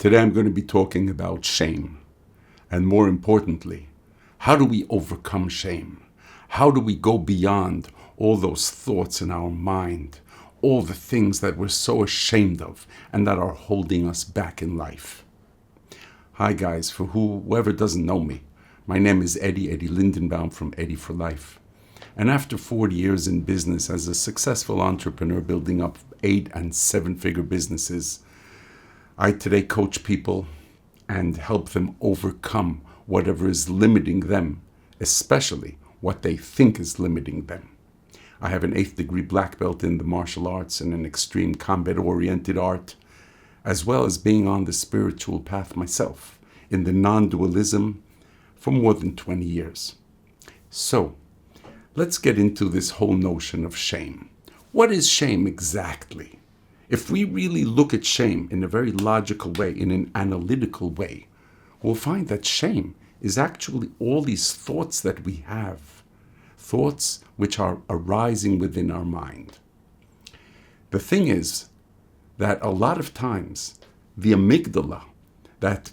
Today I'm going to be talking about shame. And more importantly, how do we overcome shame? How do we go beyond all those thoughts in our mind, all the things that we're so ashamed of and that are holding us back in life? Hi guys, for whoever doesn't know me, my name is Eddie Lindenbaum from Eddie for Life. And after 40 years in business as a successful entrepreneur building up 8- and 7-figure businesses, I today coach people and help them overcome whatever is limiting them, especially what they think is limiting them. I have an 8th degree black belt in the martial arts and an extreme combat-oriented art, as well as being on the spiritual path myself in the non-dualism for more than 20 years. So, let's get into this whole notion of shame. What is shame exactly? If we really look at shame in a very logical way, in an analytical way, we'll find that shame is actually all these thoughts that we have, thoughts which are arising within our mind. The thing is that a lot of times the amygdala, that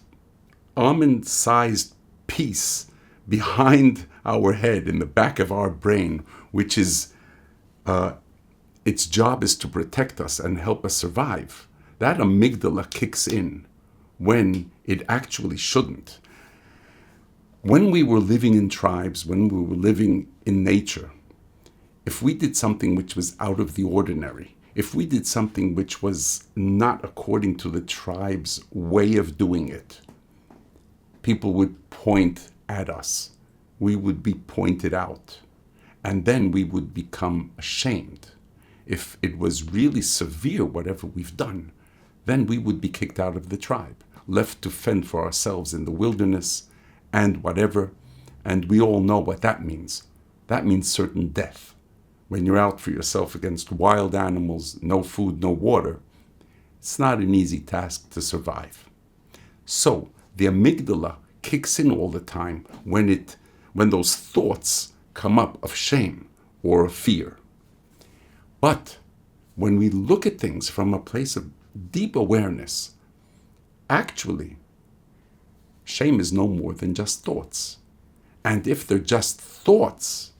almond-sized piece behind our head in the back of our brain, which is its job is to protect us and help us survive, that amygdala kicks in when it actually shouldn't. When we were living in tribes, when we were living in nature, if we did something which was out of the ordinary, if we did something which was not according to the tribe's way of doing it, people would point at us. We would be pointed out. And then we would become ashamed. If it was really severe, whatever we've done, then we would be kicked out of the tribe, left to fend for ourselves in the wilderness and whatever. And we all know what that means. That means certain death. When you're out for yourself against wild animals, no food, no water, it's not an easy task to survive. So the amygdala kicks in all the time when those thoughts come up of shame or of fear. But when we look at things from a place of deep awareness, actually, shame is no more than just thoughts. And if they're just thoughts,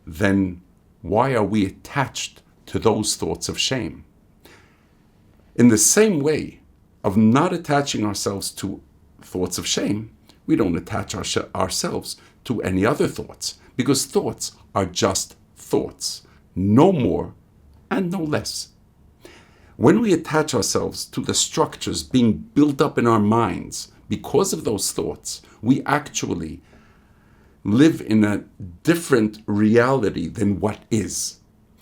then why are we attached to those thoughts of shame? In the same way of not attaching ourselves to thoughts of shame, we don't attach ourselves to any other thoughts, because thoughts are just thoughts, no more and no less. When we attach ourselves to the structures being built up in our minds because of those thoughts, we actually live in a different reality than what is.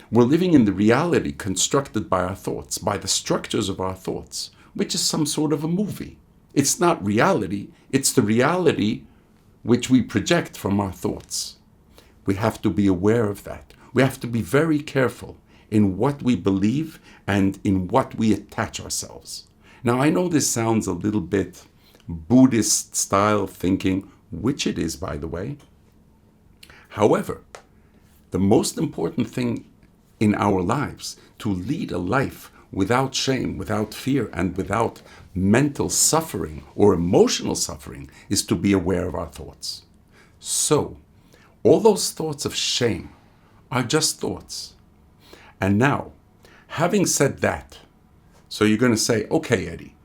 We're living in the reality constructed by our thoughts, by the structures of our thoughts, which is some sort of a movie. It's not reality, it's the reality which we project from our thoughts. We have to be aware of that. We have to be very careful in what we believe and in what we attach ourselves. Now, I know this sounds a little bit Buddhist style thinking, which it is, by the way. However, the most important thing in our lives, to lead a life without shame, without fear, and without mental suffering or emotional suffering, is to be aware of our thoughts. So, all those thoughts of shame are just thoughts. And now, having said that, so you're going to say, okay, Eddie,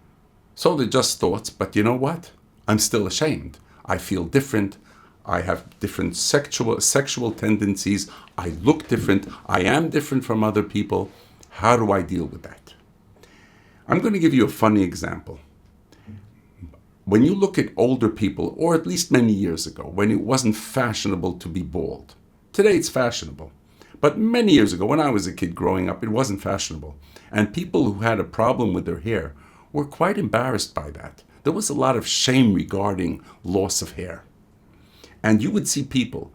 so they're just thoughts, but you know what? I'm still ashamed. I feel different. I have different sexual tendencies. I look different. I am different from other people. How do I deal with that? I'm going to give you a funny example. When you look at older people, or at least many years ago, when it wasn't fashionable to be bald. Today it's fashionable. But many years ago, when I was a kid growing up, it wasn't fashionable. And people who had a problem with their hair were quite embarrassed by that. There was a lot of shame regarding loss of hair. And you would see people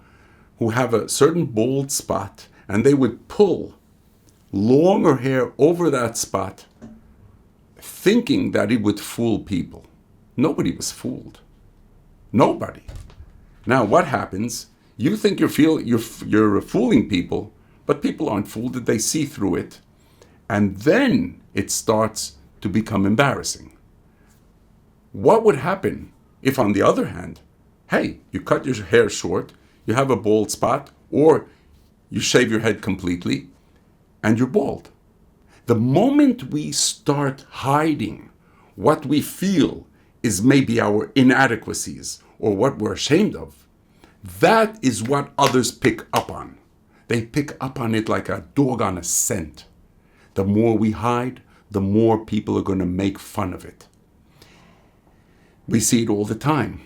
who have a certain bald spot, and they would pull longer hair over that spot, thinking that it would fool people. Nobody was fooled. Nobody. Now, what happens? You think you're fooling people, but people aren't fooled. They see through it, and then it starts to become embarrassing. What would happen if, on the other hand, hey, you cut your hair short, you have a bald spot, or you shave your head completely, and you're bald? The moment we start hiding what we feel is maybe our inadequacies or what we're ashamed of, that is what others pick up on. They pick up on it like a dog on a scent. The more we hide, the more people are going to make fun of it. We see it all the time.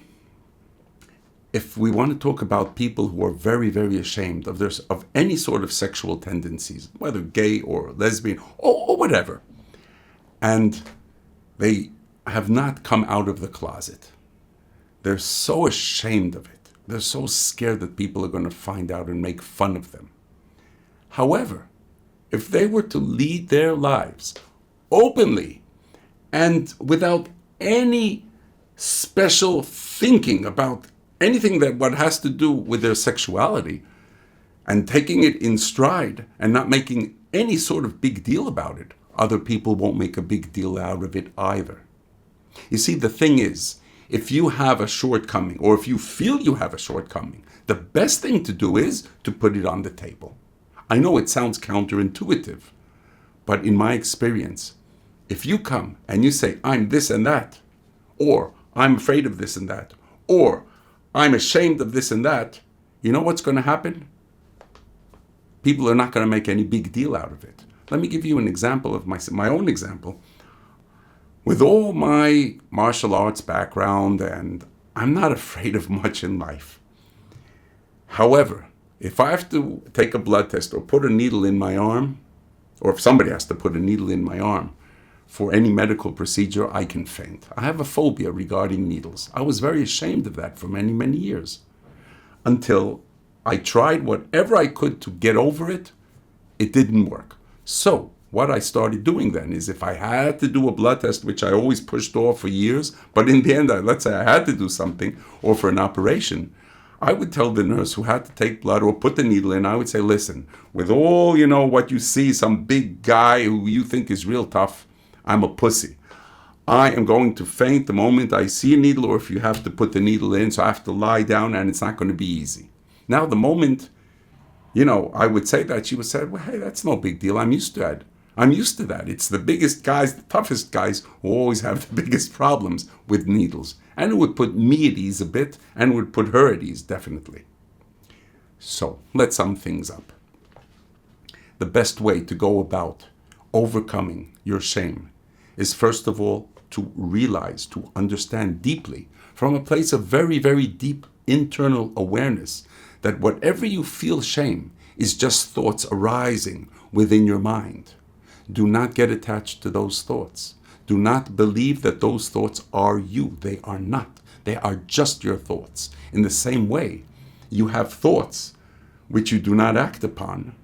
If we want to talk about people who are very, very ashamed of any sort of sexual tendencies, whether gay or lesbian or whatever, and they have not come out of the closet, they're so ashamed of it. They're so scared that people are going to find out and make fun of them. However, if they were to lead their lives openly and without any special thinking about anything that what has to do with their sexuality, and taking it in stride and not making any sort of big deal about it, other people won't make a big deal out of it either. You see, the thing is, if you have a shortcoming, or if you feel you have a shortcoming, the best thing to do is to put it on the table. I know it sounds counterintuitive, but in my experience, if you come and you say, I'm this and that, or I'm afraid of this and that, or I'm ashamed of this and that, you know what's going to happen? People are not going to make any big deal out of it. Let me give you an example of my own example. With all my martial arts background, and I'm not afraid of much in life. However, if I have to take a blood test or put a needle in my arm, or if somebody has to put a needle in my arm for any medical procedure, I can faint. I have a phobia regarding needles. I was very ashamed of that for many, many years, until I tried whatever I could to get over it. It didn't work. So what I started doing then is, if I had to do a blood test, which I always pushed off for years, but in the end, let's say I had to do something, or for an operation, I would tell the nurse who had to take blood or put the needle in, I would say, listen, with all, what you see, some big guy who you think is real tough, I'm a pussy. I am going to faint the moment I see a needle, or if you have to put the needle in, so I have to lie down, and it's not going to be easy. Now, the moment, I would say that, she would say, well, hey, that's no big deal. I'm used to that. I'm used to that. It's the biggest guys, the toughest guys who always have the biggest problems with needles. And it would put me at ease a bit, and it would put her at ease, definitely. So, let's sum things up. The best way to go about overcoming your shame is, first of all, to realize, to understand deeply, from a place of very, very deep internal awareness, that whatever you feel shame is just thoughts arising within your mind. Do not get attached to those thoughts. Do not believe that those thoughts are you. They are not. They are just your thoughts. In the same way, you have thoughts which you do not act upon,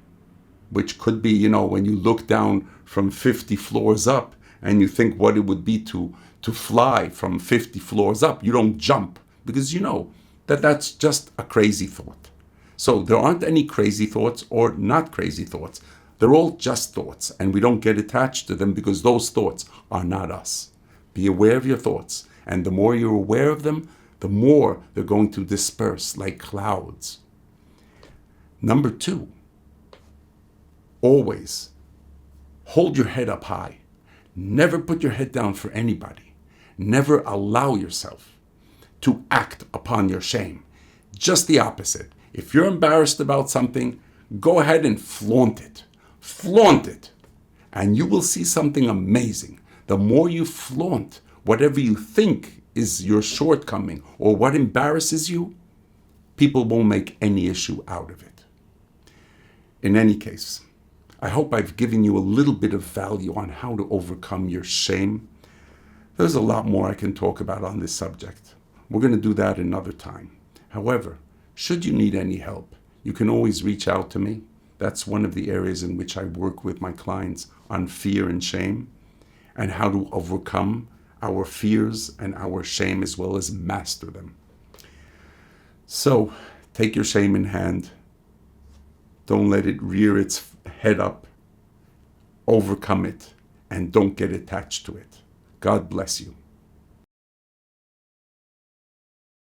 which could be, when you look down from 50 floors up and you think what it would be to fly from 50 floors up. You don't jump, because you know that that's just a crazy thought. So there aren't any crazy thoughts or not crazy thoughts. They're all just thoughts, and we don't get attached to them, because those thoughts are not us. Be aware of your thoughts, and the more you're aware of them, the more they're going to disperse like clouds. Number 2, always hold your head up high. Never put your head down for anybody. Never allow yourself to act upon your shame. Just the opposite. If you're embarrassed about something, go ahead and flaunt it. Flaunt it. And you will see something amazing. The more you flaunt whatever you think is your shortcoming or what embarrasses you, people won't make any issue out of it. In any case, I hope I've given you a little bit of value on how to overcome your shame. There's a lot more I can talk about on this subject. We're going to do that another time. However, should you need any help, you can always reach out to me. That's one of the areas in which I work with my clients on fear and shame, and how to overcome our fears and our shame, as well as master them. So take your shame in hand. Don't let it rear its head up. Overcome it, and don't get attached to it. God bless you.